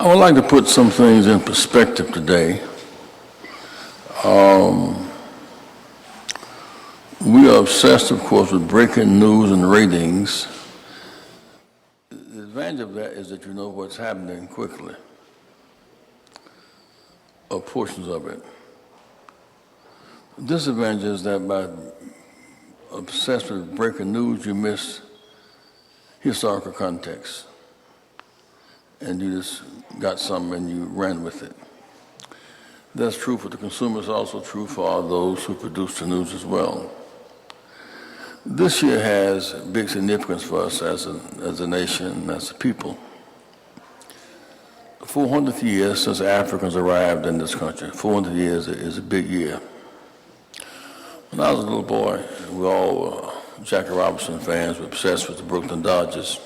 I would like to put some things in perspective today. We are obsessed, of course, with breaking news and ratings. The advantage of that is that you know what's happening quickly, or portions of it. The disadvantage is that by obsessed with breaking news, you miss historical context. And you just got something and you ran with it. That's true for the consumer. It's also true for all those who produce the news as well. This year has big significance for us as a nation, as a people. The 400th year since Africans arrived in this country. 400 years is a big year. When I was a little boy, we were all Jackie Robinson fans, were obsessed with the Brooklyn Dodgers.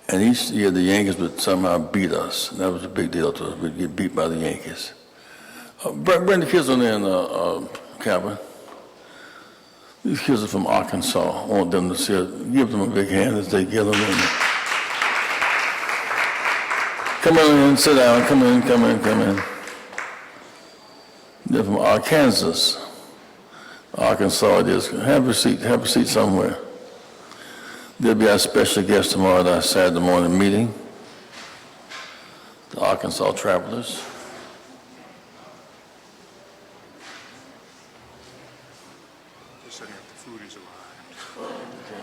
And each year the Yankees would somehow beat us. That was a big deal to us. We'd get beat by the Yankees. Bring the kids on in, Calvin. These kids are from Arkansas. I want them to see it. Give them a big hand as they get them in. Come on in, sit down. Come in. They're from Arkansas. Arkansas it is. Have a seat somewhere. There'll be our special guest tomorrow at our Saturday morning meeting, the Arkansas Travelers. Just setting up the food has arrived. Okay.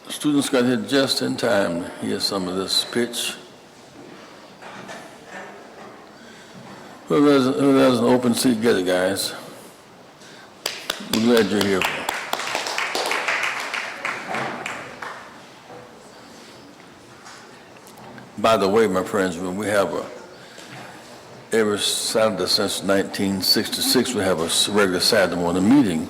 Students got here just in time to hear some of this pitch. Whoever has an open seat, get it, guys. We're glad you're here. By the way, my friends, we have every Saturday since 1966, we have a regular Saturday morning meeting.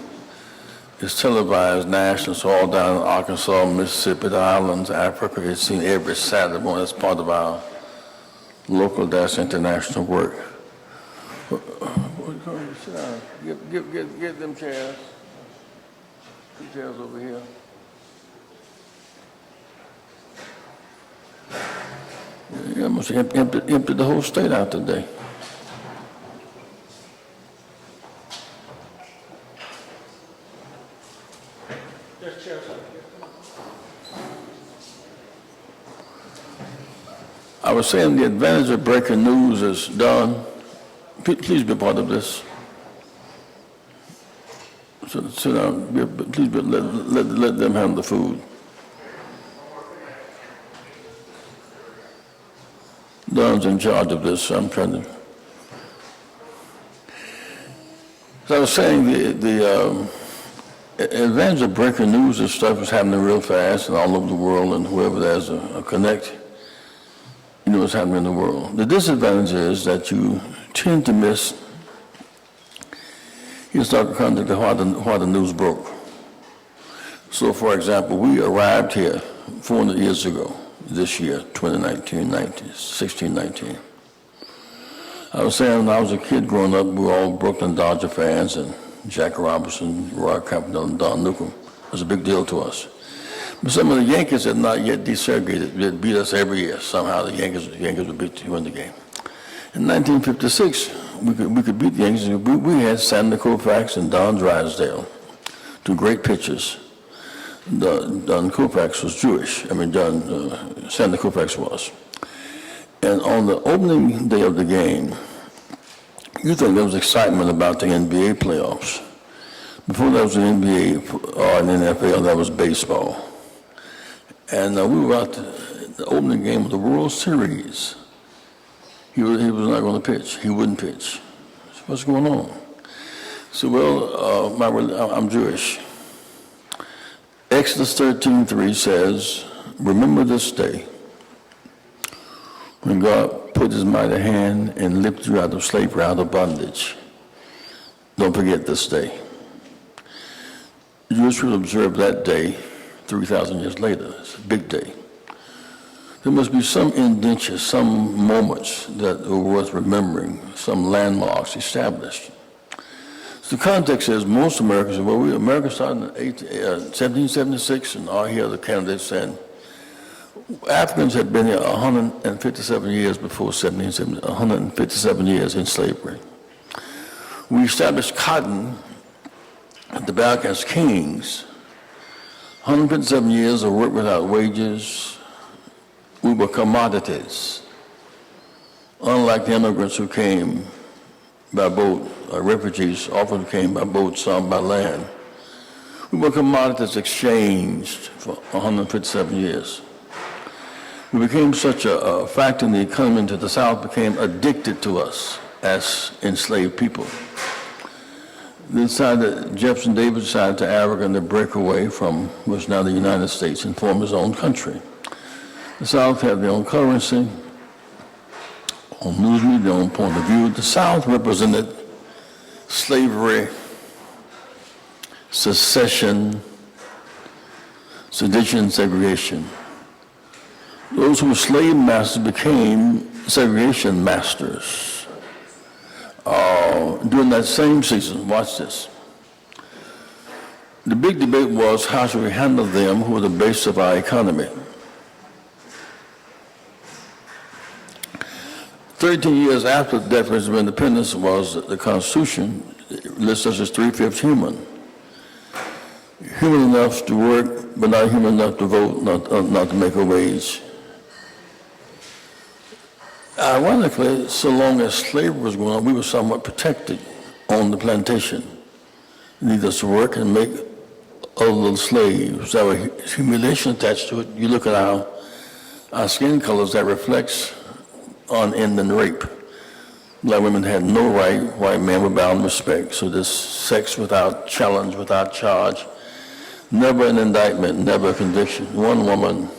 It's televised national, so all down in Arkansas, Mississippi, the islands, Africa. It's seen every Saturday morning. That's part of our local-international work. Sit down. Get them chairs. Two chairs over here. You must have emptied the whole state out today. I was saying the advantage of breaking news is done. Please be part of this. Sit down. Please let them handle the food. Don's in charge of this, so I'm trying to. So I was saying the advantage of breaking news is stuff is happening real fast and all over the world, and whoever there's a connect, you know what's happening in the world. The disadvantage is that you tend to miss historical context of why the news broke. So, for example, we arrived here 400 years ago, this year, 1619. I was saying when I was a kid growing up, we were all Brooklyn Dodger fans, and Jackie Robinson, Roy Campanella, and Don Newcomb. It was a big deal to us. But some of the Yankees had not yet desegregated. They beat us every year. Somehow the Yankees would win the game. In 1956, we could beat the Yankees. We had Sandy Koufax and Don Drysdale, two great pitchers. Don Koufax was Jewish. Sandy Koufax was. And on the opening day of the game, you think there was excitement about the NBA playoffs. Before that was the NBA or an NFL, that was baseball. And we were at the opening game of the World Series. He was not going to pitch. He wouldn't pitch. So what's going on? So, I'm Jewish. Exodus 13:3 says, remember this day when God put his mighty hand and lifted you out of slavery, out of bondage. Don't forget this day. The Jewish will observe that day 3,000 years later. It's a big day. There must be some indentures, some moments that are worth remembering, some landmarks established. So the context is most Americans, America started in 1776, and I hear the candidates saying Africans had been here 157 years before 1770, 157 years in slavery. We established cotton and tobacco as kings. 157 years of work without wages. We were commodities. Unlike the immigrants who came by boat, refugees often came by boat, some by land. We were commodities exchanged for 157 years. We became such a factor in the economy that the South became addicted to us as enslaved people. Jefferson Davis decided to Africa and to break away from what's now the United States and form his own country. The South had their own currency, own news media, their own point of view. The South represented slavery, secession, sedition, segregation. Those who were slave masters became segregation masters. During that same season, watch this. The big debate was how should we handle them who were the base of our economy. 13 years after the Declaration of Independence was the Constitution, it lists us as 3/5 human. Human enough to work, but not human enough to vote, not to make a wage. Ironically, so long as slavery was going on, we were somewhat protected on the plantation. You need us to work and make other little slaves. There was humiliation attached to it. You look at our skin colors, that reflects on end and rape. Black women had no right, white men were bound to respect. So this sex without challenge, without charge, never an indictment, never a conviction. One woman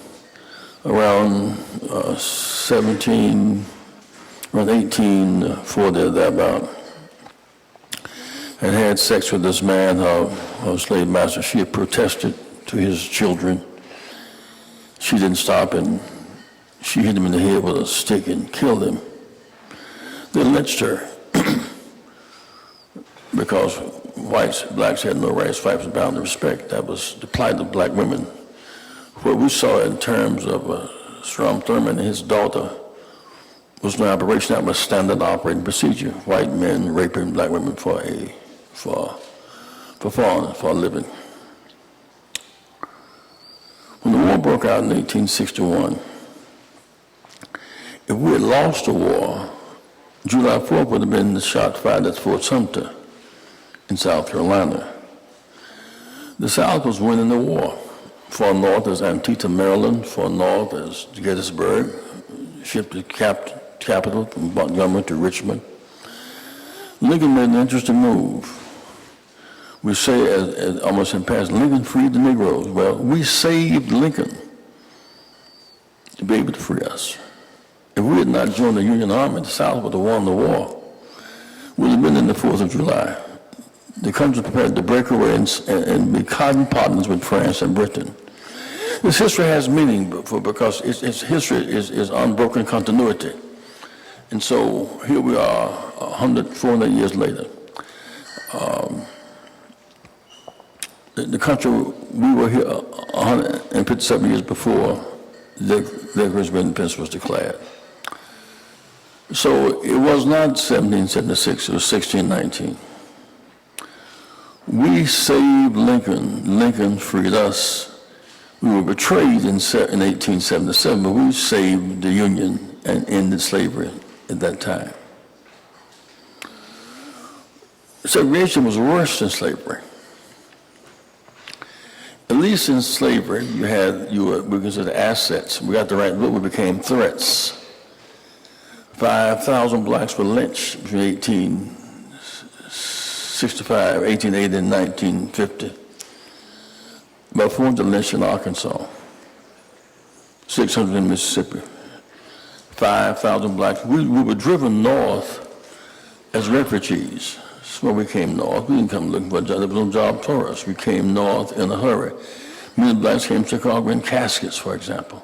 around 1840 or thereabout, had sex with this man, her slave master. She had protested to his children. She didn't stop, and she hit him in the head with a stick and killed him. They lynched her because blacks had no rights, whites were bound to respect. That was the plight of black women. What we saw in terms of Strom Thurmond and his daughter was no aberration. That was standard operating procedure. White men raping black women for a living. When the war broke out in 1861, if we had lost the war, July 4th would have been the shot fired at Fort Sumter in South Carolina. The South was winning the war. Far north is Antietam, Maryland. Far north is Gettysburg, shifted capital from Montgomery to Richmond. Lincoln made an interesting move. We say, as almost in past, Lincoln freed the Negroes. Well, we saved Lincoln to be able to free us. If we had not joined the Union Army, the South would have won the war. We'd have been in the 4th of July. The country prepared to break away and be cotton partners with France and Britain. This history has meaning because its history is unbroken continuity. And so here we are 400 years later. The country, we were here 157 years before the Declaration of Independence was declared. So it was not 1776, it was 1619. We saved Lincoln. Lincoln freed us. We were betrayed in 1877, but we saved the Union and ended slavery at that time. Segregation was worse than slavery. At least in slavery, we considered assets. We got the right look, we became threats. 5,000 blacks were lynched between 1865, 1880, and 1950. About 400 lynched in Arkansas, 600 in Mississippi, 5,000 blacks. We were driven north as refugees. That's why we came north. We didn't come looking for a job. There was no job for us. We came north in a hurry Many blacks came to Chicago in caskets, for example,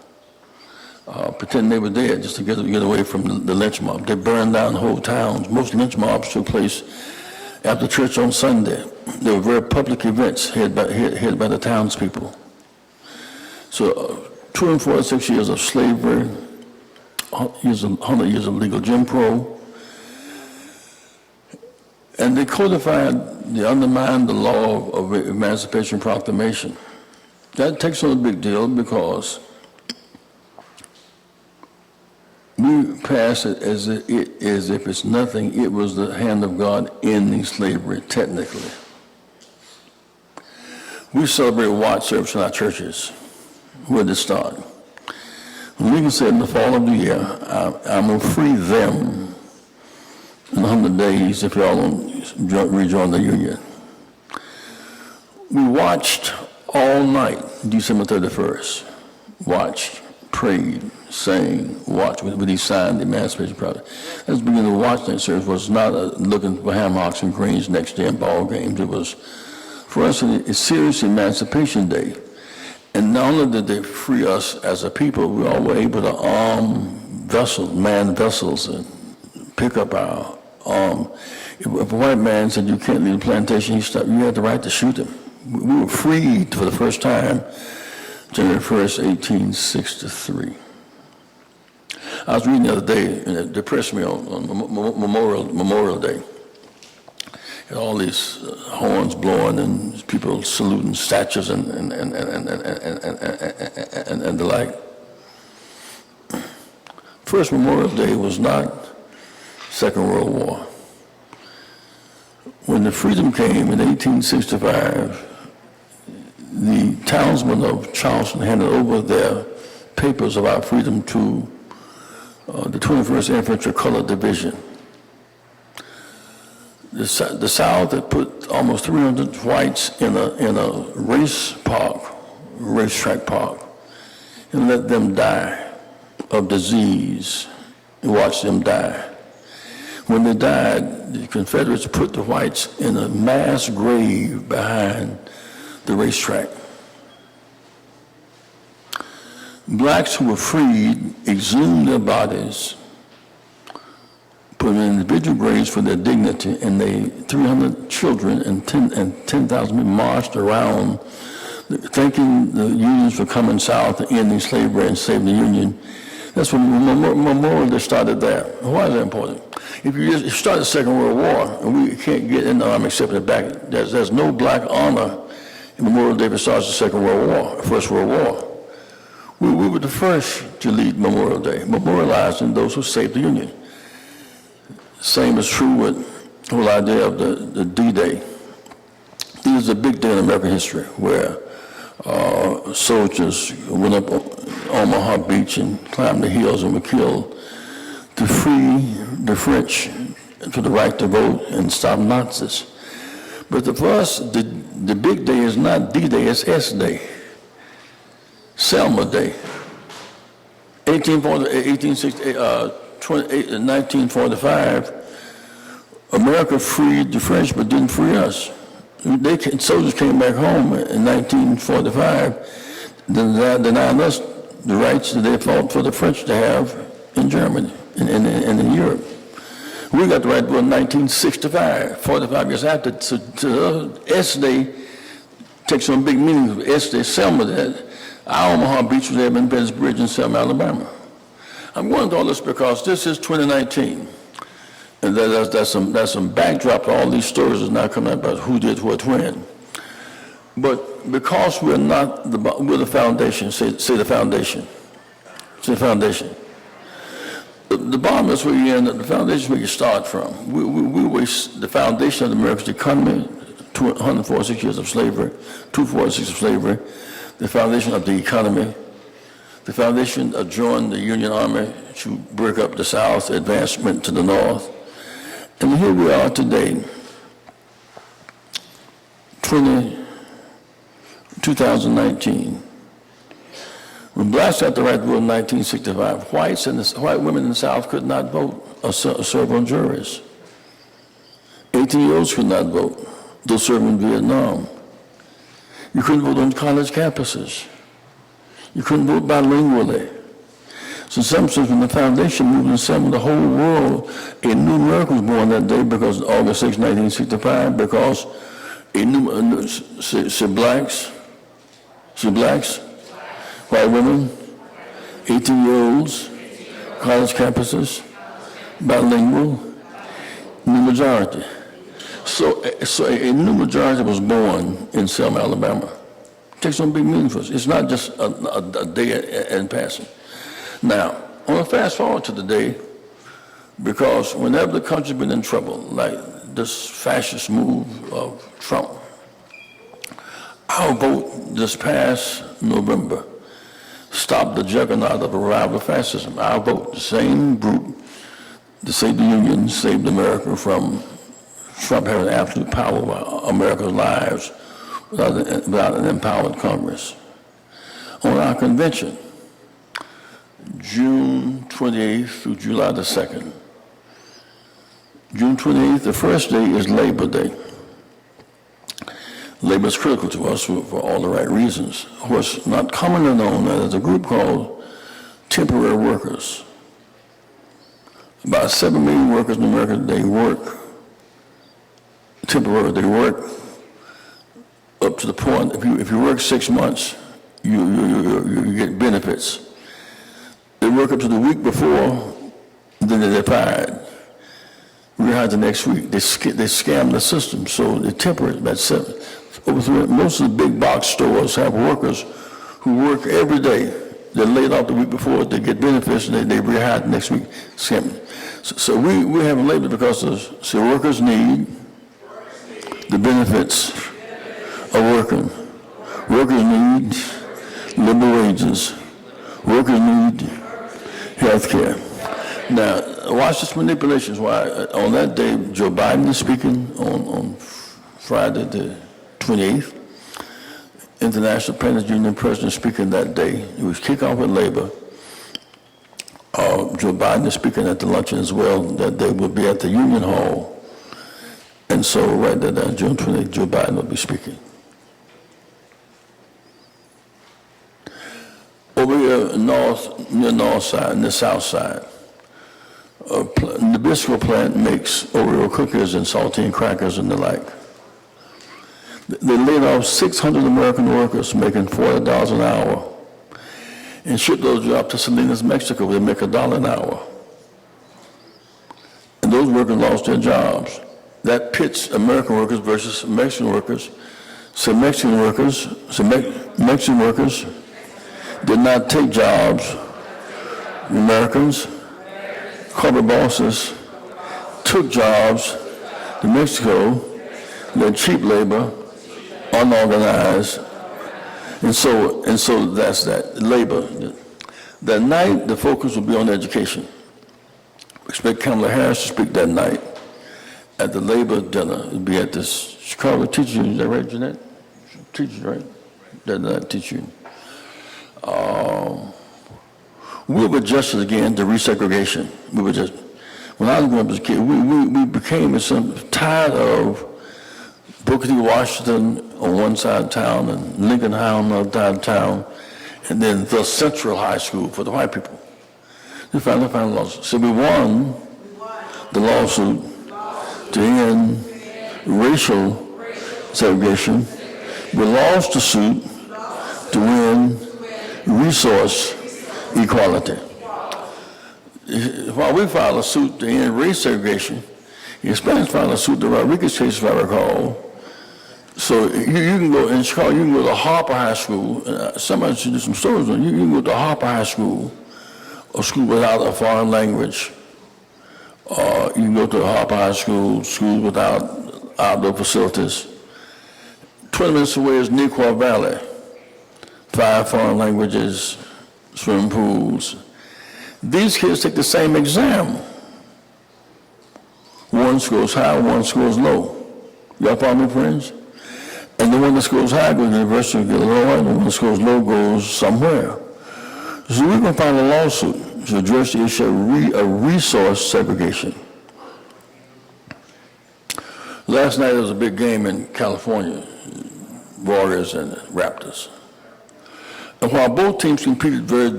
pretending they were dead just to get away from the lynch mob. They burned down whole towns. Most lynch mobs took place after church on Sunday. They were very public events headed by the townspeople. So 246 years of slavery, 100 years of legal Jim Crow, and they codified, they undermined the law of Emancipation Proclamation. That takes on a big deal because we pass it as if it's nothing. It was the hand of God ending slavery, technically. We celebrate watch service in our churches. Where did it start? Lincoln said in the fall of the year, I'm going to free them in 100 days if y'all don't rejoin the Union. We watched all night, December 31st. Watched, prayed, sang, watched when he signed the Emancipation Proclamation. That's the beginning of the watch night service. Was not looking for ham hocks and greens next day in ball games. It was, for us, a serious Emancipation Day. And not only did they free us as a people, we all were able to arm vessels, man vessels, and pick up our arm. If a white man said you can't leave the plantation, you had the right to shoot him. We were freed for the first time January 1st, 1863. I was reading the other day, and it depressed me on Memorial Day. And all these horns blowing and people saluting statues and the like. First Memorial Day was not Second World War. When the freedom came in 1865, the townsmen of Charleston handed over their papers of our freedom to the 21st Infantry Colored Division. The South had put almost 300 whites in a racetrack park, and let them die of disease and watch them die. When they died, the Confederates put the whites in a mass grave behind the racetrack. Blacks who were freed exhumed their bodies, put them in individual graves for their dignity, and 300 children and 10,000 people marched around thanking the unions for coming south and ending slavery and saving the Union. That's when Memorial Day started there. Why is that important? If you start the Second World War, and we can't get in the army except in the back, there's no black honor in Memorial Day besides the Second World War, First World War. We were the first to lead Memorial Day, memorializing those who saved the Union. Same is true with the whole idea of the D-Day. This is a big day in American history where soldiers went up Omaha Beach and climbed the hills and were killed to free the French for the right to vote and stop Nazis. But for us, the big day is not D-Day, it's S-Day. Selma Day. 1945, America freed the French but didn't free us. Soldiers came back home in 1945, denying us the rights that they fought for the French to have in Germany and in Europe. We got the right to vote in 1965, 45 years after. So S-Day takes on big meaning of S-Day, Selma Day. Our Omaha Beach was there in Ben's Bridge in Selma, Alabama. I'm going to all this because this is 2019. And that's some backdrop to all these stories that's now coming out about who did what when. But because we're the foundation, say the foundation. Say the foundation. The bottom is where you end up, the foundation is where you start from. We were the foundation of America's economy, 146 years of slavery, 246 of slavery, the foundation of the economy, the foundation of joining the Union Army to break up the South, advancement to the North. And here we are today, 2019. When blacks got the right to vote in 1965, white women in the South could not vote or serve on juries. 18-year-olds could not vote, though serving in Vietnam. You couldn't vote on college campuses. You couldn't vote bilingually. So in some sense, when the foundation moved in some, the whole world, a new America was born that day because August 6, 1965, because blacks, white women, 18-year-olds, college campuses, bilingual, new majority. So a new majority was born in Selma, Alabama. It takes some big meaning for us. It's not just a day in passing. Now, I want to fast forward to the day, because whenever the country's been in trouble, like this fascist move of Trump, our vote this past November stopped the juggernaut of a revival of fascism. Our vote, the same group that saved the Union, saved America from Trump having absolute power over America's lives without an empowered Congress. On our convention, June 28th through July the 2nd. June 28th, the first day, is Labor Day. Labor is critical to us for all the right reasons. What's not commonly known as a group called temporary workers. About 7 million workers in America today work temporary. They work up to the point, if you work 6 months, you get benefits. They work up to the week before, then they're fired. Rehired the next week. They scam the system, so they're temporary. Most of the big box stores have workers who work every day. They're laid off the week before, they get benefits, and they rehired the next week. Scamming. So we have labor because workers need the benefits of working. Workers need liberal wages. Workers need health care. Now, watch this manipulations. Why on that day, Joe Biden is speaking on Friday the 28th. International Penance Union president speaking that day. It was kickoff with labor. Joe Biden is speaking at the luncheon as well. That day will be at the Union Hall. And so right there, June 28th, Joe Biden will be speaking. Over here near north side, and the south side, the Nabisco plant makes Oreo cookies and saltine crackers and the like. They laid off 600 American workers making $40 an hour and shipped those jobs to Salinas, Mexico, where they make $1 an hour. And those workers lost their jobs. That pits American workers versus Mexican workers. So Mexican workers did not take jobs. Americans, corporate bosses, took jobs to Mexico, their cheap labor, unorganized, and so that's that, labor. That night, the focus will be on education. We expect Kamala Harris to speak that night at the labor dinner. It'll be at this Chicago Teachers Union, is that right, Jeanette? Teachers, right? That teacher union. We were adjusted again to resegregation. When I was growing up as a kid, we became tired of Booker T. Washington on one side of town and Lincoln High on the other side of town, and then the Central High School for the white people. We finally found a lawsuit. So we won the lawsuit to end racial segregation. We lost the suit to win resource equality. While we filed a suit to end race segregation, the Hispanics filed a suit, the Rodriguez case, if I recall. So you can go in Chicago, you can go to Harper High School. Somebody should do some stories on. You can go to Harper High School, a school without a foreign language. You can go to Harper High School, schools without outdoor facilities. 20 minutes away is Nequa Valley. 5 foreign languages, swimming pools. These kids take the same exam. One scores high, one scores low. Y'all follow me, friends? And the one that scores high goes to the University of Illinois, and the one that scores low goes somewhere. So we're going to file a lawsuit to address the issue of resource segregation. Last night there was a big game in California. Warriors and Raptors. And while both teams competed very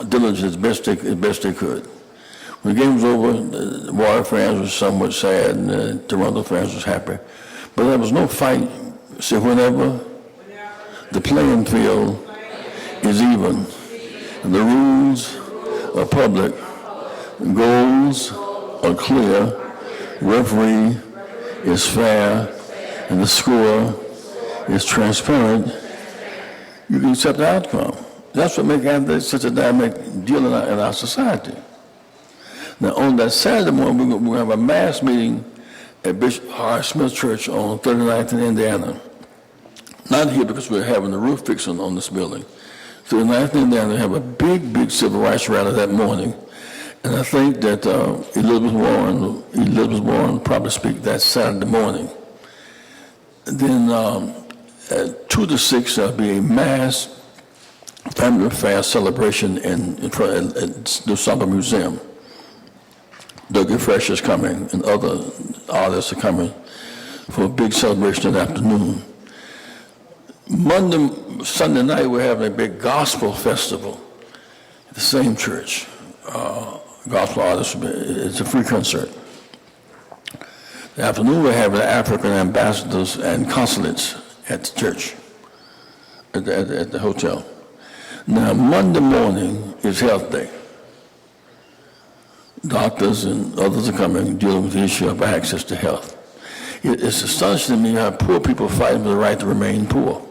diligently as best they could, when the game was over, the Warrior fans were somewhat sad and the Toronto fans was happy. But there was no fight. So whenever the playing field is even, and the rules are public, goals are clear, referee is fair, and the score is transparent, you can accept the outcome. That's what makes athletics such a dynamic deal in our society. Now, on that Saturday morning, we're going to have a mass meeting at Bishop Hart Smith Church on 39th in Indiana. Not here because we're having the roof fixing on this building. 39th in Indiana, we have a big civil rights rally that morning. And I think that Elizabeth Warren probably speak that Saturday morning. And then at 2 to 6, there'll be a mass family affair celebration in front at the Summer Museum. Dougie Fresh is coming, and other artists are coming for a big celebration in the afternoon. Sunday night, we're having a big gospel festival at the same church. Gospel artists, it's a free concert. The afternoon, we're having African ambassadors and consulates at the church, at the hotel. Now, Monday morning is Health Day. Doctors and others are coming, dealing with the issue of access to health. It's astonishing to me how poor people fight for the right to remain poor.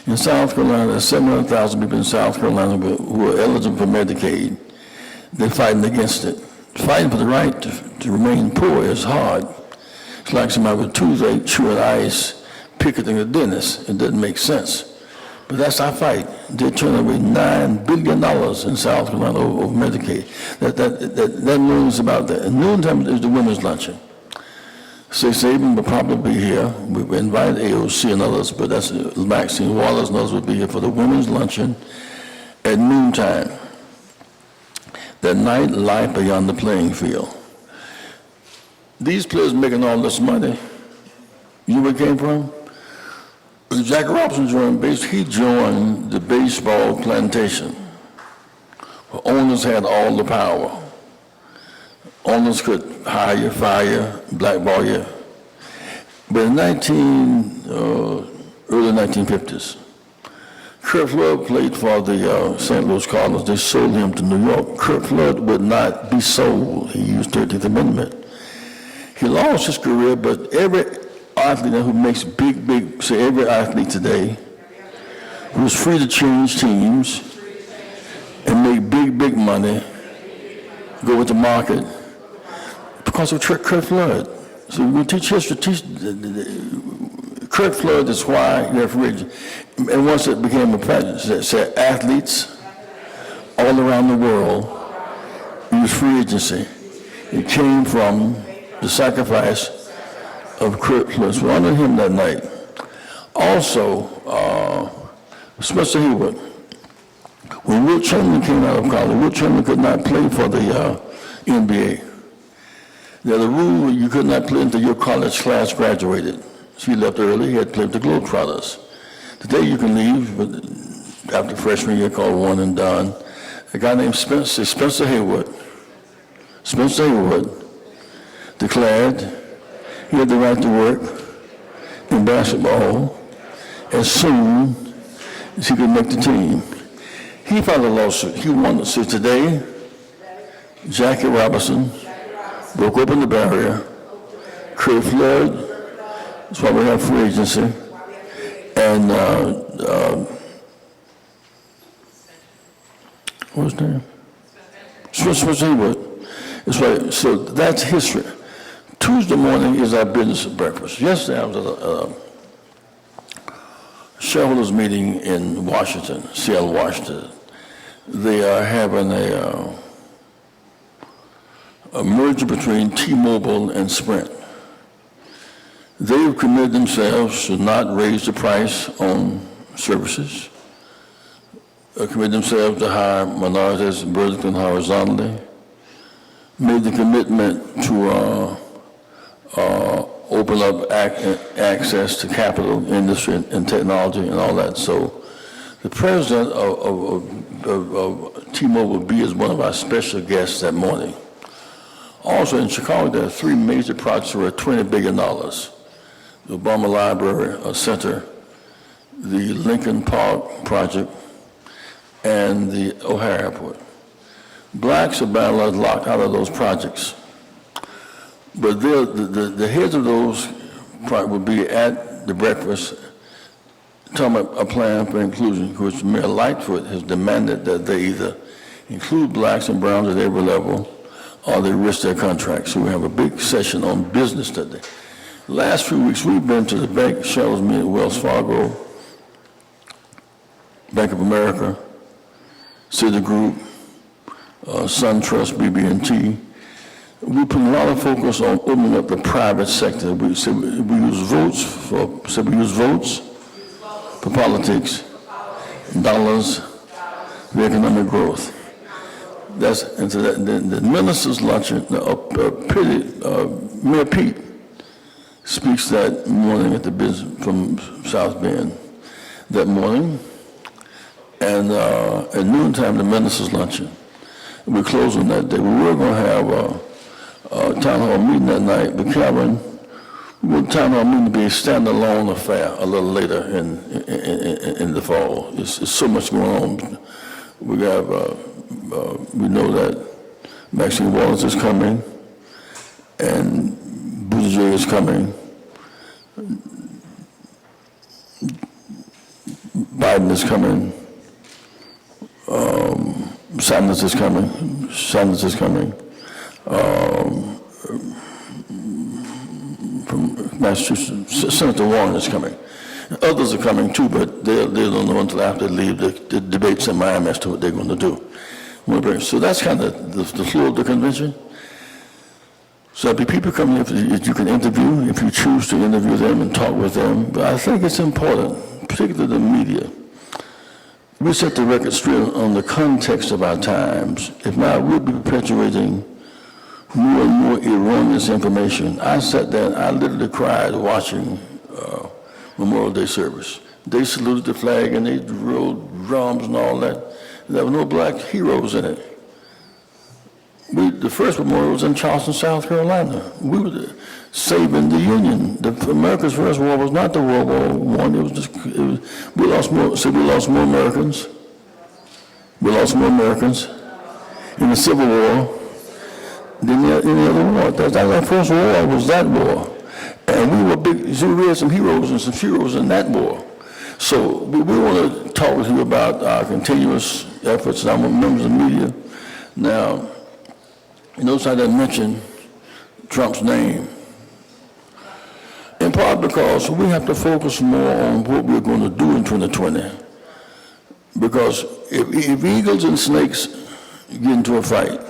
In South Carolina, there's 700,000 people in South Carolina who are eligible for Medicaid. They're fighting against it. Fighting for the right to remain poor is hard. It's like somebody with toothache, chewing ice, picketing a dentist. It doesn't make sense. But that's our fight. They're turning away $9 billion in South Carolina over Medicaid. That news about that. And noontime is the women's luncheon. 6 April will probably be here. We've invited AOC and others, but that's Maxine Wallace and others will be here for the women's luncheon at noontime. That night, life beyond the playing field. These players making all this money, you know where it came from? Jackie Robinson he joined the baseball plantation, where owners had all the power. Owners could hire you, fire you, blackball you. But in early 1950s, Kurt Flood played for the St. Louis Cardinals. They sold him to New York. Kurt Flood would not be sold. He used 13th Amendment. He lost his career, but every athlete who makes every athlete today who's free to change teams and make big money, go with the market, because of Kurt Flood. So we teach history, Kurt Flood is why you have free agency. And once it became a practice, that said athletes all around the world use free agency. It came from the sacrifice of Kurt Flood. So we honored him that night. Also, Spencer Haywood. When Will Chamberlain came out of college, Will Chamberlain could not play for the NBA. There's a rule you could not play until your college class graduated. So he left early, he had to play with the Globetrotters. Today you can leave, but after freshman year called one and done. A guy named Spencer Haywood declared he had the right to work in basketball as soon as he could make the team. He filed a lawsuit. He won it. So today, Jackie Robinson broke open the barrier. Kurt Flood, that's why we have free agency. And what was his name? Spencer Haywood. That's right. So that's history. Tuesday morning is our business breakfast. Yesterday I was at a shareholders meeting in Washington, Seattle, Washington. They are having a merger between T-Mobile and Sprint. They have committed themselves to not raise the price on services, committed themselves to hire minorities vertically and horizontally, made the commitment to open up access to capital, industry, and technology, and all that. So the president of T-Mobile will be as one of our special guests that morning. Also in Chicago, there are three major projects worth $20 billion. The Obama Library Center, the Lincoln Park project, and the O'Hare Airport. Blacks are by and large locked out of those projects. But the heads of those will be at the breakfast talking about a plan for inclusion, which Mayor Lightfoot has demanded that they either include blacks and browns at every level or they risk their contracts. So we have a big session on business today. Last few weeks, we've been to the bank shelves meeting at Wells Fargo, Bank of America, Citigroup, SunTrust, BB&T. We put a lot of focus on opening up the private sector. We said we use votes for politics, dollars, for economic growth. And so the minister's luncheon, Mayor Pete speaks that morning at the business from South Bend that morning, and at noontime the minister's luncheon. We close on that day. We were going to have a town hall meeting that night, but Karen, we want town hall meeting to be a standalone affair a little later in the fall. There's so much going on. We know that Maxine Wallace is coming, and Buttigieg is coming. Biden is coming. Sanders is coming. From Massachusetts, Senator Warren is coming. Others are coming too, but they don't know until after they leave the debates in Miami as to what they're going to do. So that's kind of the flow of the convention. So there'll be people coming if you can interview, if you choose to interview them and talk with them. But I think it's important, particularly the media. We set the record straight on the context of our times. If not, we'll be perpetuating more and more erroneous information. I sat there and I literally cried watching Memorial Day service. They saluted the flag and they rolled drums and all that. There were no black heroes in it. The first memorial was in Charleston, South Carolina. We were saving the Union. America's first war was not the World War I. We lost more Americans. We lost more Americans in the Civil War than any other war. That first war was that war. And we were big, so we had some heroes and some heroes in that war. So we want to talk with you about our continuous efforts, and I'm members of the media. Now, you notice I didn't mention Trump's name. In part because we have to focus more on what we're going to do in 2020. Because if eagles and snakes get into a fight,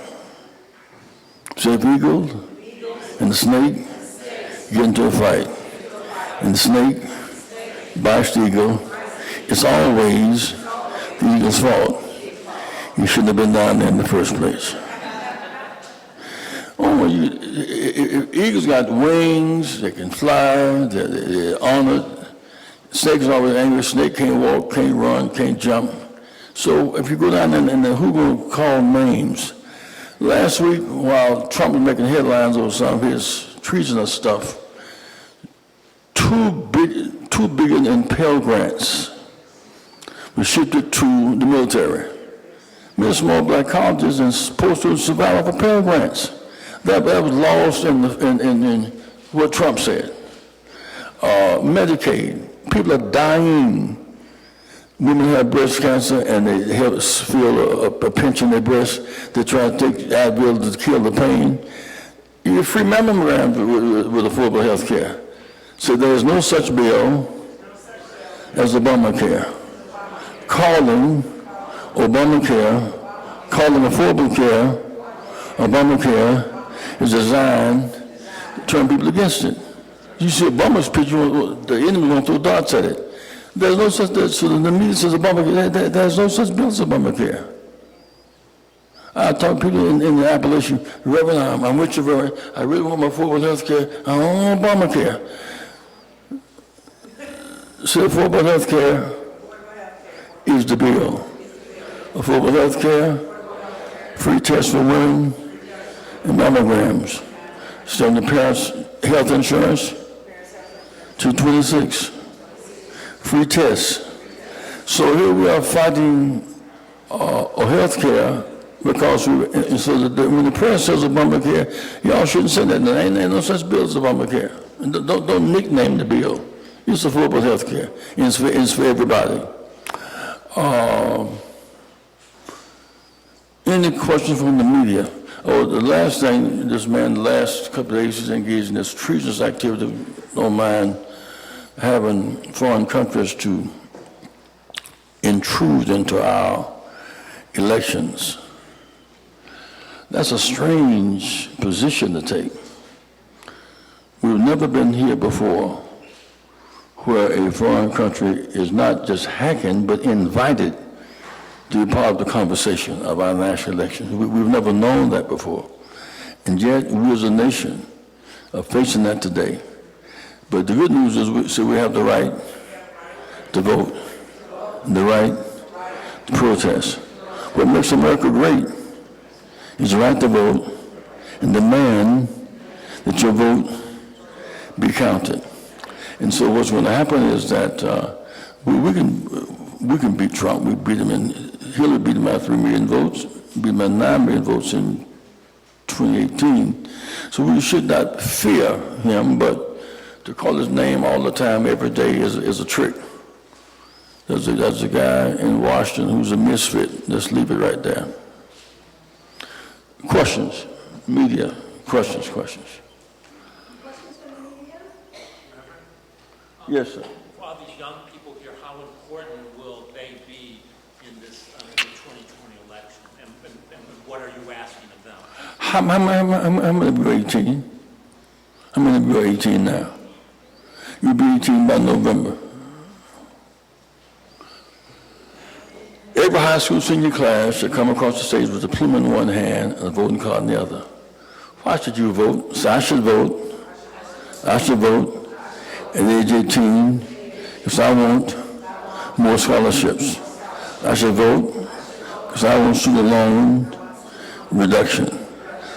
so if eagle and the snake get into a fight, and the snake bites the eagle, it's always the eagle's fault. You shouldn't have been down there in the first place. Eagles got wings, they can fly, they're honored. Snake's always angry. Snake can't walk, can't run, can't jump. So if you go down there and who will call names? Last week, while Trump was making headlines over some of his treasonous stuff, $2 billion in Pell Grants were shifted to the military. Many small black colleges and supposed to survive off of Pell Grants. That was lost in what Trump said. Medicaid, people are dying. Women have breast cancer and they feel a pinch in their breast. They try to take Advil to kill the pain. You get free mammograms with affordable health care. So there is no such bill as Obamacare. Calling Obamacare, calling affordable care, Obamacare, is designed to turn people against it. You see Obama's picture, the enemy going to throw darts at it. There's no such, so the media says Obamacare, there's no such bill as Obamacare. I talk to people in the Appalachian, Reverend, I'm with you, Reverend. I really want my affordable health care. I don't want Obamacare. So affordable health care is the bill. Affordable health care, free tests for women, and mammograms. So the parents' health insurance, 226. Free tests. So here we are fighting health care because when the press says Obamacare, y'all shouldn't say that. There ain't no such bill as Obamacare. And don't nickname the bill. It's affordable health care. It's for everybody. Any questions from the media? Oh, the last thing, this man, the last couple of days, he's engaged in this treasonous activity. Don't mind having foreign countries to intrude into our elections. That's a strange position to take. We've never been here before where a foreign country is not just hacking, but invited to be part of the conversation of our national elections. We've never known that before. And yet, we as a nation are facing that today. But the good news is we have the right to vote, the right to protest. What makes America great is the right to vote and demand that your vote be counted. And so what's going to happen is that we can beat Trump. We beat him Hillary beat him by 3 million votes, beat him by 9 million votes in 2018. So we should not fear him, but to call his name all the time, every day, is a trick. There's a guy in Washington who's a misfit. Let's leave it right there. Questions? Media? Questions? Questions from the media? Yes, sir. For all these young people here, how important will they be in this the 2020 election? And what are you asking of them? How many of you are 18? How many of you are 18 now? You'll be 18 by November. Every high school senior class should come across the stage with a plume in one hand and a voting card in the other. Why should you vote? So I should vote. I should vote at age 18 because I want more scholarships. I should vote because I want student loan reduction.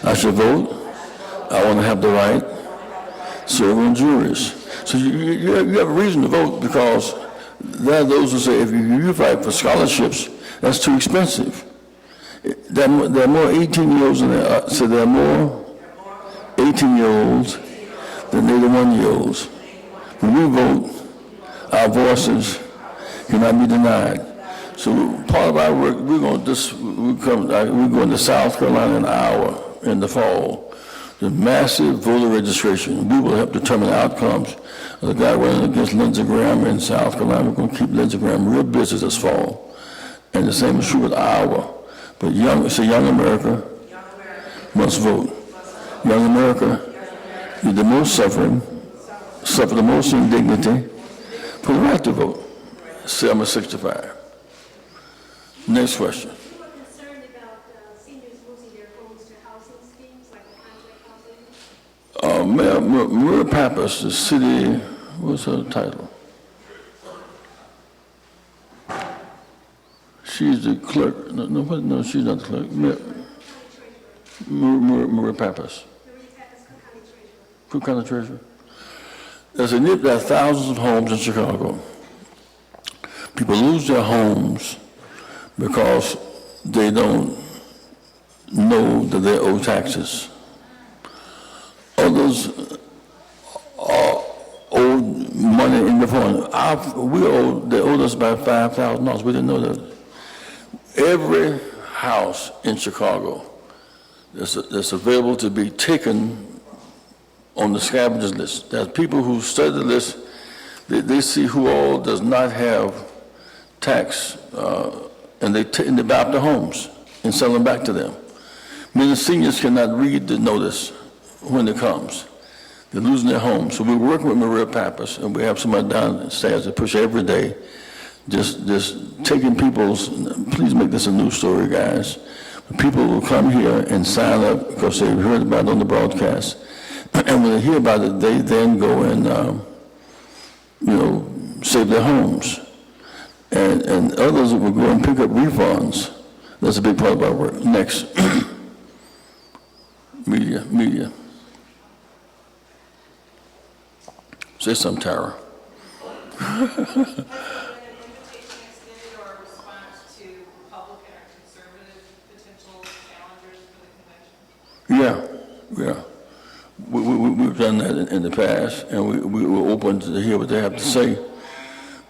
I should vote. I want to have the right to serve on juries. So you have a reason to vote because there are those who say if you fight for scholarships, that's too expensive. There are more 18-year-olds than there are, so there are more 18-year-olds than 81-year-olds. When we vote, our voices cannot be denied. So part of our work, we're going to South Carolina in Iowa in the fall. The massive voter registration. We will help determine outcomes. The guy running against Lindsey Graham in South Carolina, we're going to keep Lindsey Graham real busy this fall. And the same is true with Iowa. But young America must vote. Young America is the most suffering, suffer the most indignity for the right to vote. I'm 65. Next question. You were concerned about seniors losing their homes to housing schemes like the contract housing? Maria Pappas, the city, what's her title? She's the clerk. No, she's not the clerk. Maria Pappas. Cook County Treasurer. There are thousands of homes in Chicago. People lose their homes because they don't know that they owe taxes. Others owe money in the form. They owed us about $5,000. We didn't know that. Every house in Chicago that's available to be taken on the scavengers list. There's people who study the list. They see who all does not have tax, and they buy up the homes and sell them back to them. Many seniors cannot read the notice when it comes. They're losing their homes. So we're working with Maria Pappas, and we have somebody downstairs that push every day, just taking please make this a news story, guys. People will come here and sign up because they've heard about it on the broadcast. And when they hear about it, they then go and, save their homes. And others will go and pick up refunds. That's a big part of our work. Next. Media. Say something, Tara. Has there been an invitation extended or a response to Republican or conservative potential challengers for the convention? Yeah. We've done that in the past, and we were open to hear what they have to say,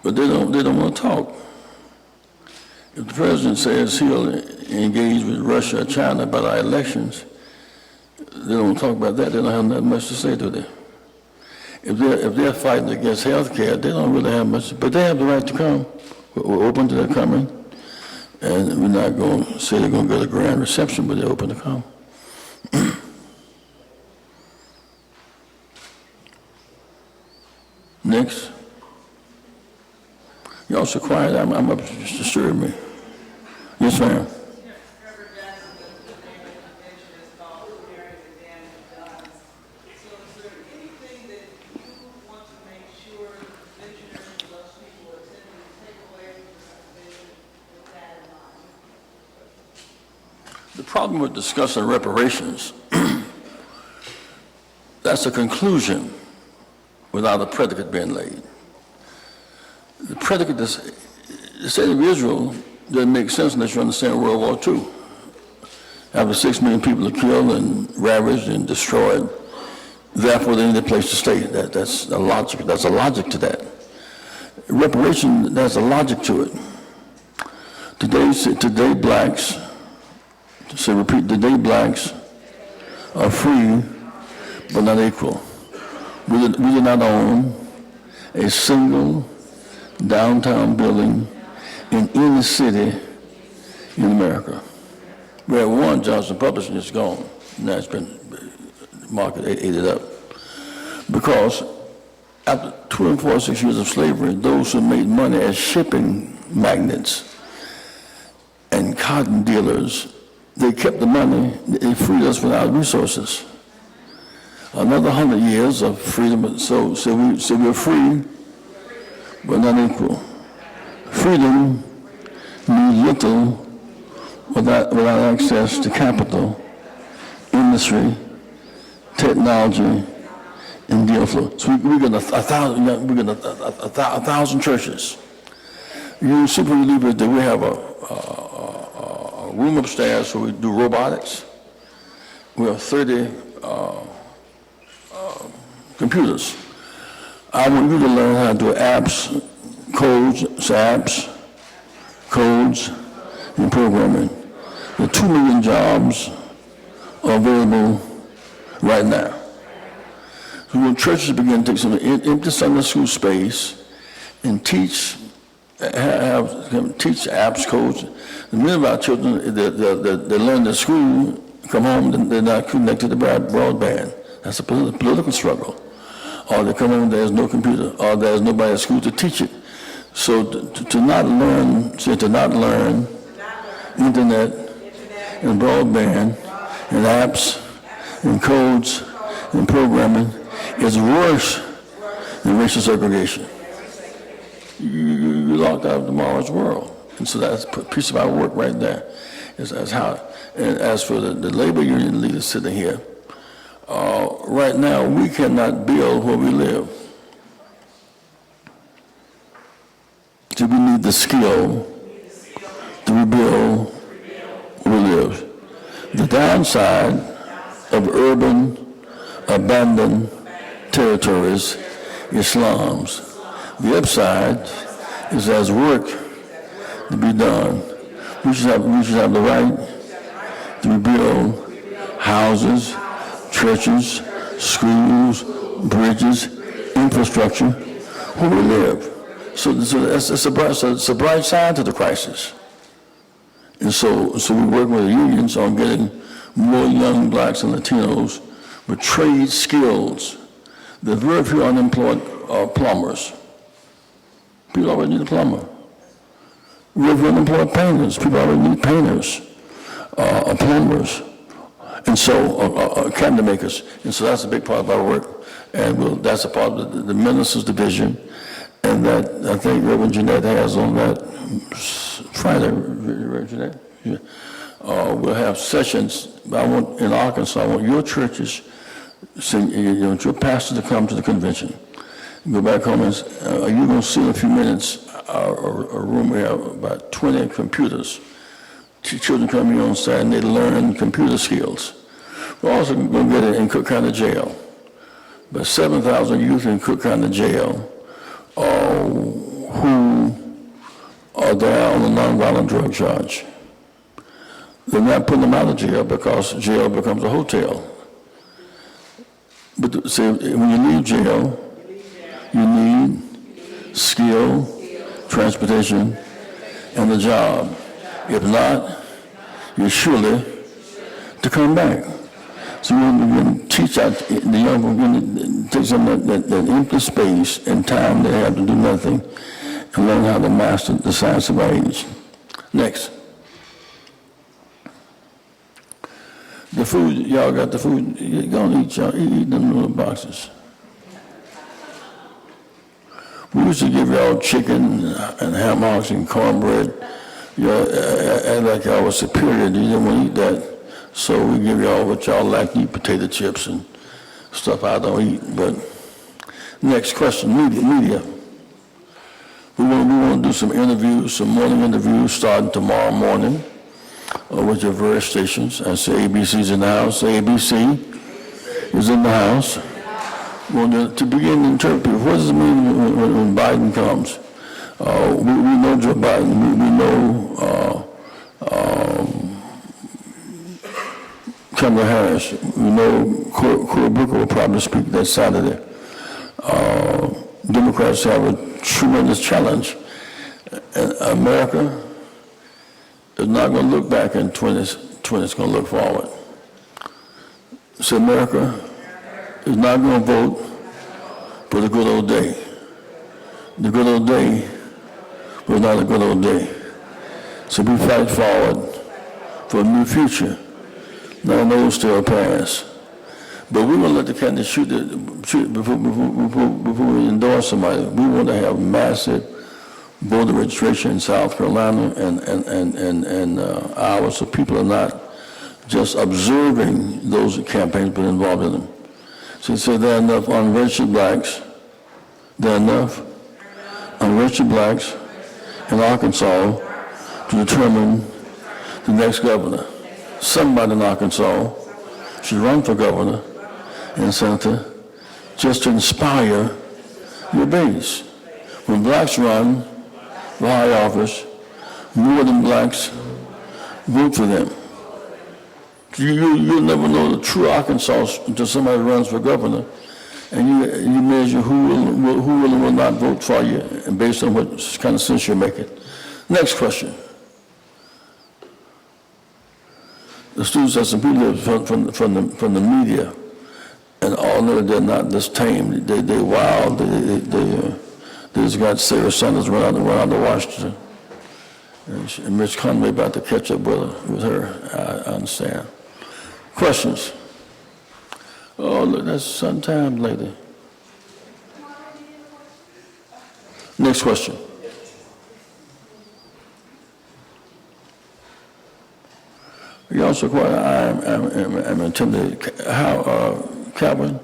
but they don't want to talk. If the president says he'll engage with Russia or China about our elections, they don't talk about that. They don't have that much to say, do they? If they're fighting against health care, they don't really have much, but they have the right to come. We're open to their coming, and we're not going to say they're going to get a grand reception, but they're open to come. Next. Y'all so quiet, I'm up to disturb me. Yes, ma'am. Reverend Jackson, the name of the convention is called Preparing the Damage Done. So is there anything that you want to make sure the conventioners and those people attending take away from the convention with that in mind? The problem with discussing reparations, that's a conclusion without a predicate being laid. The predicate, the state of Israel doesn't make sense unless you understand World War II. After 6 million people are killed and ravaged and destroyed, therefore they need a place to stay. That's a logic. That's a logic to that. Reparation, there's a logic to it. Today blacks, today blacks are free but not equal. We do not own a single downtown building in any city in America. We have one, Johnson Publishing, is gone. Now it's been ate it up. Because after 246 years of slavery, those who made money as shipping magnates and cotton dealers, they kept the money, they freed us without resources. Another 100 years of freedom, so we're free, but not equal. Freedom means little without access to capital, industry, technology, and deal flow. So we're going to 1,000 churches. You super believers that we have a room upstairs where we do robotics. We have 30 computers. I want you to learn how to do apps, codes, and programming. The 2 million jobs are available right now. So when churches begin to take some empty Sunday school space and teach apps, codes, and many of our children, they learn at school, come home, they're not connected to broadband. That's a political struggle. Or they come home, there's no computer, or there's nobody at school to teach it. So to not learn internet and broadband and apps and codes and programming is worse than racial segregation. You locked out of tomorrow's world. And so that's a piece of our work right there. And as for the labor union leaders sitting here, right now we cannot build where we live. So we need the skill to rebuild where we live. The downside of urban, abandoned territories is slums. The upside is there's work to be done. We should have the right to rebuild houses, churches, schools, bridges, infrastructure, where we live. So it's a bright side to the crisis. And so we work with the unions on getting more young blacks and Latinos with trade skills. There's very few unemployed plumbers. People already need a plumber. Very few unemployed painters. People already need painters. plumbers, and so cabinet makers. And so that's a big part of our work. And that's a part of the ministers' division. And that I think Reverend Jeanette has on that Friday, Reverend Jeanette? Yeah. We'll have sessions. In Arkansas, I want your churches, your pastors to come to the convention. Go back home and you're going to see in a few minutes a room we have about 20 computers. Children come here on Saturday and they learn computer skills. We're also going to get it in Cook County Jail. But 7,000 youth in Cook County Jail who are there on a nonviolent drug charge. They're not putting them out of jail because jail becomes a hotel. But see, when you leave jail, you need skill, transportation, and a job. If not, you're surely to come back. So we're going to teach out the young people, we're going to take some of that empty space and time they have to do nothing and learn how to master the science of our age. Next. The food, y'all got the food, you're going to eat them little boxes. We used to give y'all chicken and ham hocks and cornbread. Act like y'all was superior. You didn't want to eat that. So we give y'all what y'all like to eat, potato chips and stuff I don't eat. But next question, media. We want to do some interviews, some morning interviews starting tomorrow morning with your various stations. I say ABC's in the house. ABC is in the house. Well, to begin to interpret, what does it mean when Biden comes? We know Joe Biden. We know Kamala Harris. We know Cory Booker will probably speak that Saturday. Democrats have a tremendous challenge. And America is not going to look back in 2020. It's going to look forward. So America is not going to vote for the good old day. The good old day was not a good old day. So we fight forward for a new future, not an old stale past. But we won't let the candidates shoot before we endorse somebody. We want to have massive voter registration in South Carolina and Iowa, so people are not just observing those campaigns but involved in them. So you say there are enough unregistered blacks. There are enough unregistered blacks in Arkansas to determine the next governor. Somebody in Arkansas should run for governor and senator just to inspire your base. When blacks run for high office, more than blacks vote for them. You'll never know the true Arkansas until somebody runs for governor, and you measure who will and will not vote for you, and based on what kind of sense you're making. Next question. The students have some people from the media, and all know they're not this tame. They're wild. They just got Sarah Sanders run out of Washington, and Mitch Conway about to catch up with her. I understand. Questions? Oh, look, that's sometime later. Next question. You also quite, I'm intimidated. How, Calvin,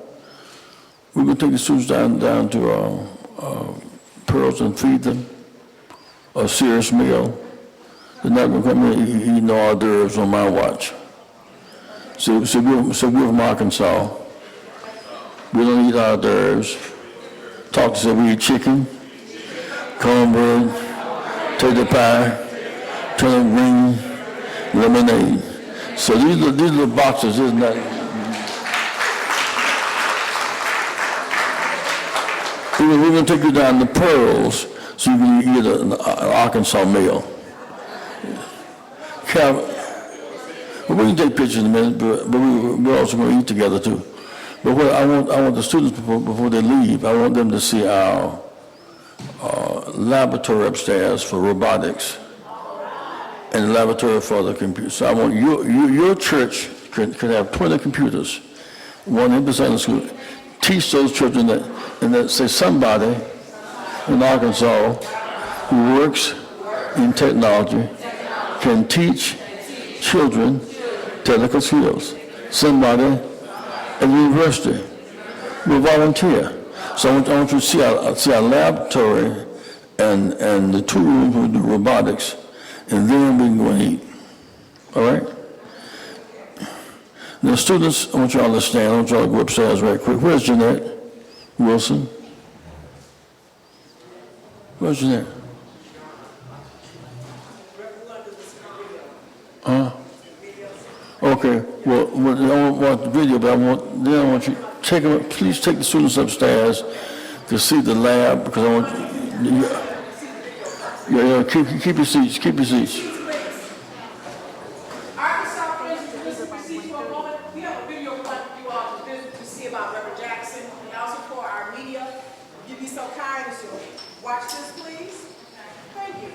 we're going to take the students down to Pearls and feed them a serious meal. They're not going to come in and eat no hors d'oeuvres on my watch. So we're from Arkansas. We don't eat hors d'oeuvres. Talk to say we eat chicken, cornbread, potato pie, turnip green, lemonade. So these little boxes, isn't that? We're going to take you down to Pearls so you can eat an Arkansas meal. Well, we can take pictures in a minute, but we're also going to eat together too. But what I want the students before they leave, I want them to see our laboratory upstairs for robotics and a laboratory for the computer. So I want your church could have 20 computers, one in the Sunday school. Teach those children that, and that say somebody in Arkansas who works in technology can teach children technical skills. Somebody at the university will volunteer. So I want you to see our laboratory and the 2 rooms with the robotics, and then we can go and eat. All right? Now, students, I want you to understand, I want you all to go upstairs right quick. Where's Jeanette Wilson? Where's Jeanette? Huh? Okay, well, I don't want the video, but I want you, please take the students upstairs to see the lab, because I want keep your seats, Arkansas friends, if you proceed for a moment, we have a video we want you all to visit to see about Reverend Jackson, and also for our media. You'd be so kind as to watch this, please. Thank you.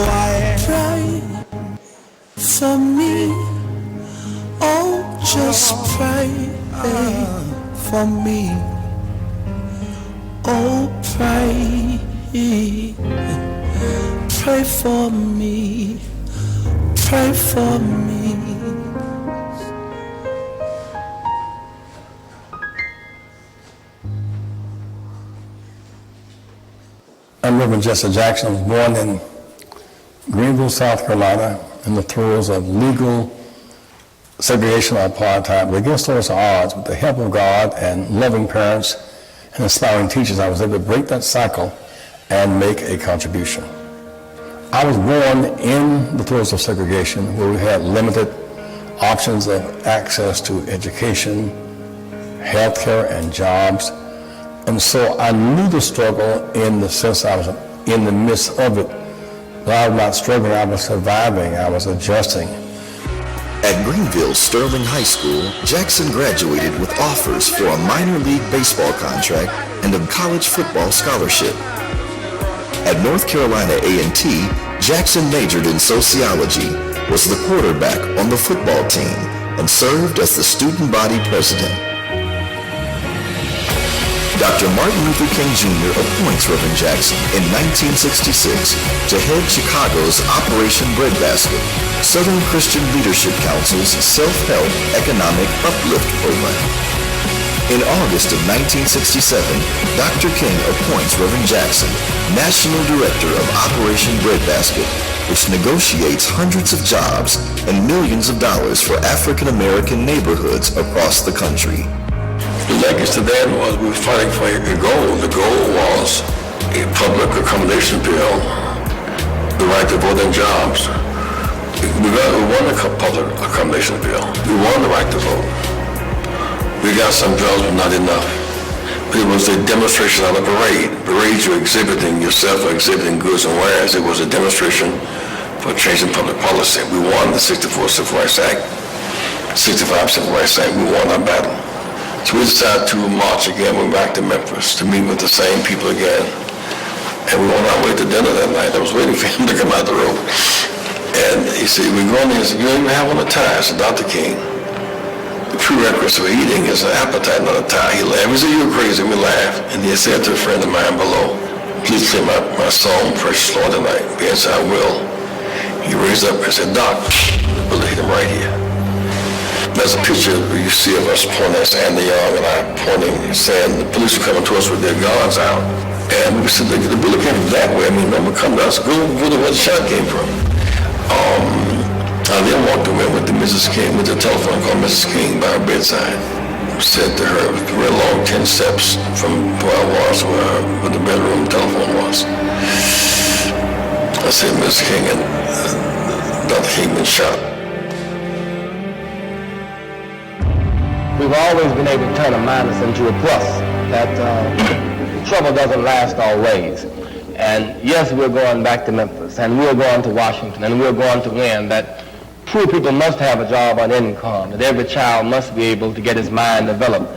Pray for me, oh just pray for me, oh pray for me, pray for me. I'm Reverend Jesse Jackson. I was born in Greenville, South Carolina, in the throes of legal segregation or apartheid, but against those odds, with the help of God and loving parents and inspiring teachers, I was able to break that cycle and make a contribution. I was born in the throes of segregation, where we had limited options of access to education, healthcare, and jobs. And so I knew the struggle in the sense I was in the midst of it. But I was not struggling, I was surviving, I was adjusting. At Greenville Sterling High School, Jackson graduated with offers for a minor league baseball contract and a college football scholarship. At North Carolina A&T, Jackson majored in sociology, was the quarterback on the football team, and served as the student body president. Dr. Martin Luther King Jr. appoints Reverend Jackson in 1966 to head Chicago's Operation Breadbasket, Southern Christian Leadership Council's self-help economic uplift program. In August of 1967, Dr. King appoints Reverend Jackson National Director of Operation Breadbasket, which negotiates hundreds of jobs and millions of dollars for African American neighborhoods across the country. The legacy to that was we were fighting for a goal. The goal was a public accommodation bill, the right to vote in jobs. We won the public accommodation bill. We won the right to vote. We got some jobs, but not enough. But it was a demonstration, not a parade. Parades, you're exhibiting yourself or exhibiting goods and wares. It was a demonstration for changing public policy. We won the 64 Civil Rights Act, 65 Civil Rights Act. We won our battle. So we decided to march again. We went back to Memphis to meet with the same people again. And we were on our way to dinner that night. I was waiting for him to come out the road. And he said, we're going there. He said, you don't even have on a tie. I said, Dr. King, the prerequisite for eating is an appetite, not a tie. He laughed. He said, you're crazy. We laughed. And he said to a friend of mine below, please play my song, Precious Lord, tonight. Yes, I will. He raised up and said, Doc, the bullet hit him right here. there's a picture you see of us pointing, that's Andy Young and I pointing, saying the police are coming to us with their guns out. And we said, the bullet came from that way. I mean, don't come to us. Go where the shot came from. I then walked away with Mrs. King, with the telephone, called Mrs. King by her bedside. Said to her, real long 10 steps from where I was, where the bedroom telephone was. I said, Mrs. King and Dr. King been shot. We've always been able to turn a minus into a plus, that trouble doesn't last always. And yes, we're going back to Memphis, and we're going to Washington, and we're going to win, that poor people must have a job and income, that every child must be able to get his mind developed,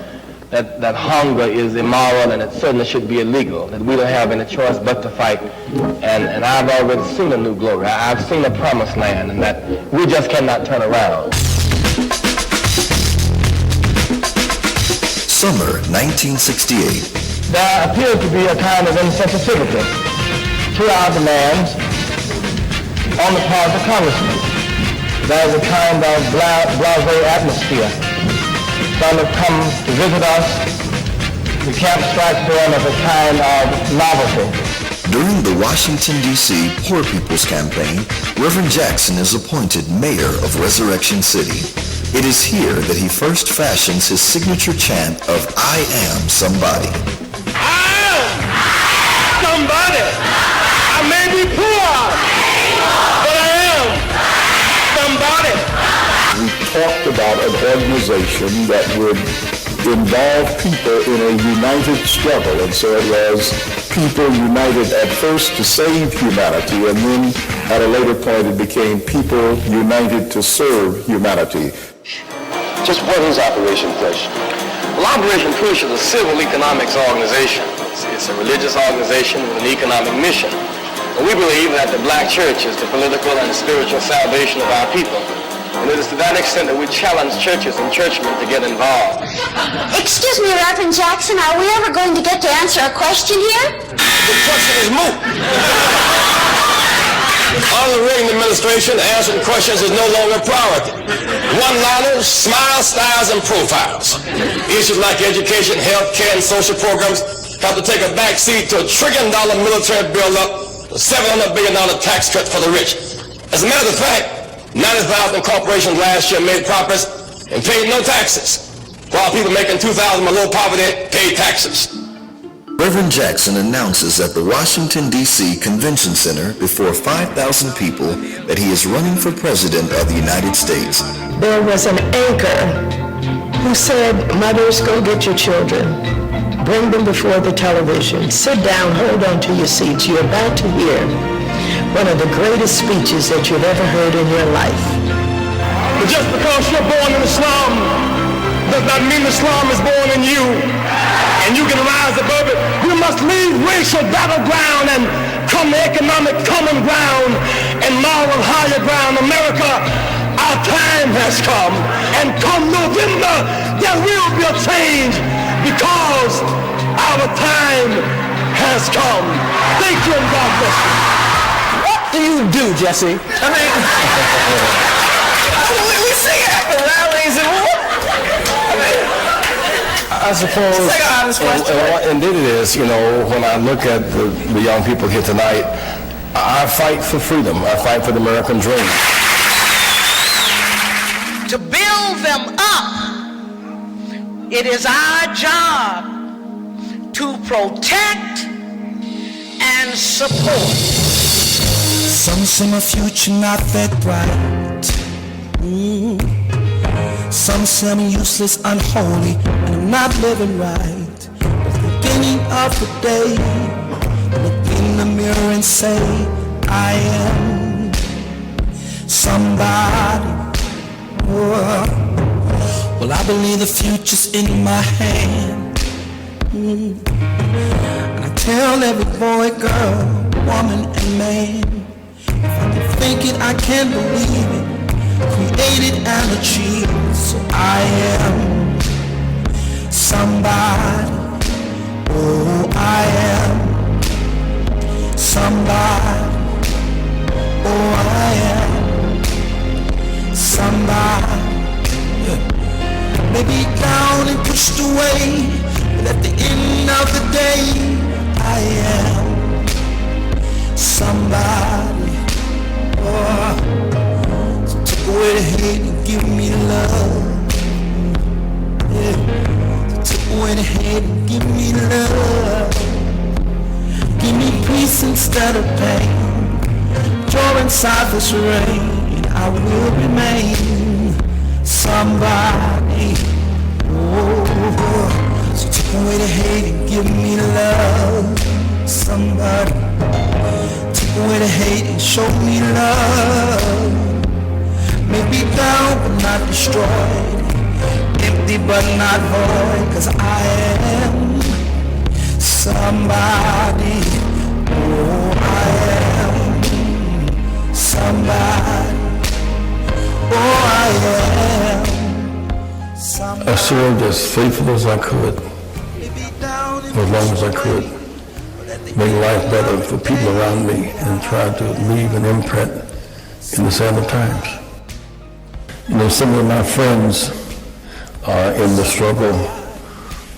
that hunger is immoral and it certainly should be illegal, that we don't have any choice but to fight. And I've already seen a new glory. I've seen a promised land, and that we just cannot turn around. Summer 1968. There appeared to be a kind of insensitivity to our demands on the part of the congressman. There's a kind of blasé atmosphere. Some have come to visit us. The camp strikes them as a kind of novelty. During the Washington, D.C. Poor People's Campaign, Reverend Jackson is appointed mayor of Resurrection City. It is here that he first fashions his signature chant of I am somebody. I am somebody. I may be poor, but I am somebody. We talked about an organization that would involve people in a united struggle, and so it was people united at first to save humanity, and then at a later point it became people united to serve humanity. Just what is Operation Push? Well, Operation Push is a civil economics organization. It's a religious organization with an economic mission. And we believe that the black church is the political and spiritual salvation of our people. And it is to that extent that we challenge churches and churchmen to get involved. Excuse me, Reverend Jackson, are we ever going to get to answer a question here? The question is moot. Under the Reagan administration, answering questions is no longer a priority. One-liners, smile styles, and profiles. Issues like education, health care, and social programs have to take a back seat to $1 trillion military build-up, a $700 billion tax cut for the rich. As a matter of fact, 90,000 corporations last year made profits and paid no taxes, while people making $2,000 below poverty paid taxes. Reverend Jackson announces at the Washington, D.C. Convention Center before 5,000 people that he is running for President of the United States. There was an anchor who said, mothers, go get your children. Bring them before the television. Sit down, hold on to your seats. You're about to hear one of the greatest speeches that you've ever heard in your life. But just because you're born in Islam does not mean Islam is born in you, and you can rise above it. We must leave racial battleground and come to economic common ground and moral higher ground. America, our time has come, and come November, there will be a change because our time has come. Thank you, and God bless you. What do you do, Jesse? I mean, we sing after rallies and what? I suppose, and it is, you know, when I look at the young people here tonight, I fight for freedom. I fight for the American dream. To build them up, it is our job to protect and support. Some say my future not that bright. Some say I'm useless, unholy, and I'm not living right. At the beginning of the day, look in the mirror and say, I am somebody. Well, I believe the future's in my hand. And I tell every boy, girl, woman, and man, if I can think it, I can believe it. Created and achieved, so I am somebody. Oh, I am somebody. Oh, I am somebody. Yeah. down and pushed away, but at the end of the day, I am somebody. Oh, so take away the hate and give me love. Yeah. So take away the hate and give me love. Give me peace instead of pain. Joy inside this rain. I will remain somebody. Oh, so take away the hate and give me love. Somebody. Take away the hate and show me love. Make me down but not destroyed, empty but not void, 'cause I am somebody. Oh, I am somebody. Oh, I am somebody. I served as faithful as I could, as long as I could, make life better for people around me and try to leave an imprint in the sad times. You know, some of my friends in the struggle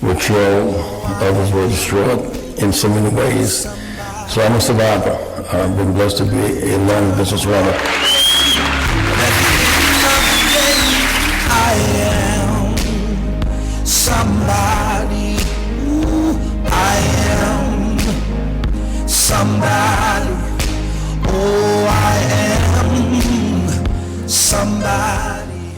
were killed, others were destroyed in so many ways. So I'm a survivor. I've been blessed to be a long distance runner. I am somebody. Ooh, I am somebody. Oh, I am somebody.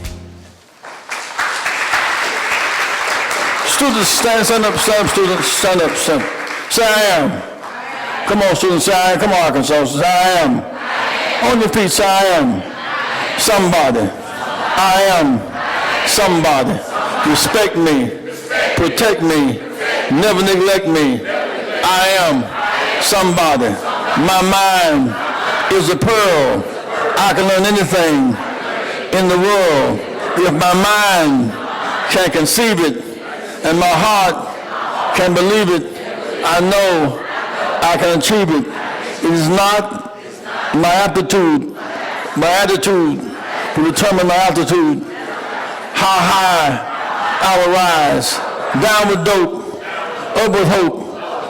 Students, stand up, students, stand up, stand up. Say I am. Come on, students, say I am. Come on, Arkansas, say I am. On your feet, say I am. Somebody. I am somebody. Respect me, protect me, never neglect me. I am somebody. My mind is a pearl. I can learn anything in the world if my mind can conceive it and my heart can believe it. I know I can achieve it. It is not my aptitude, my attitude to determine my altitude. How high I will rise. Down with dope, up with hope.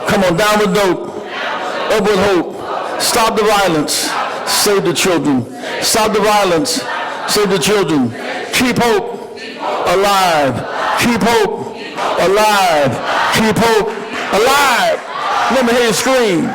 Come on, down with dope, up with hope. Stop the violence, save the children. Stop the violence, save the children. Keep hope alive. Keep hope alive. Keep hope alive. Let me hear you scream.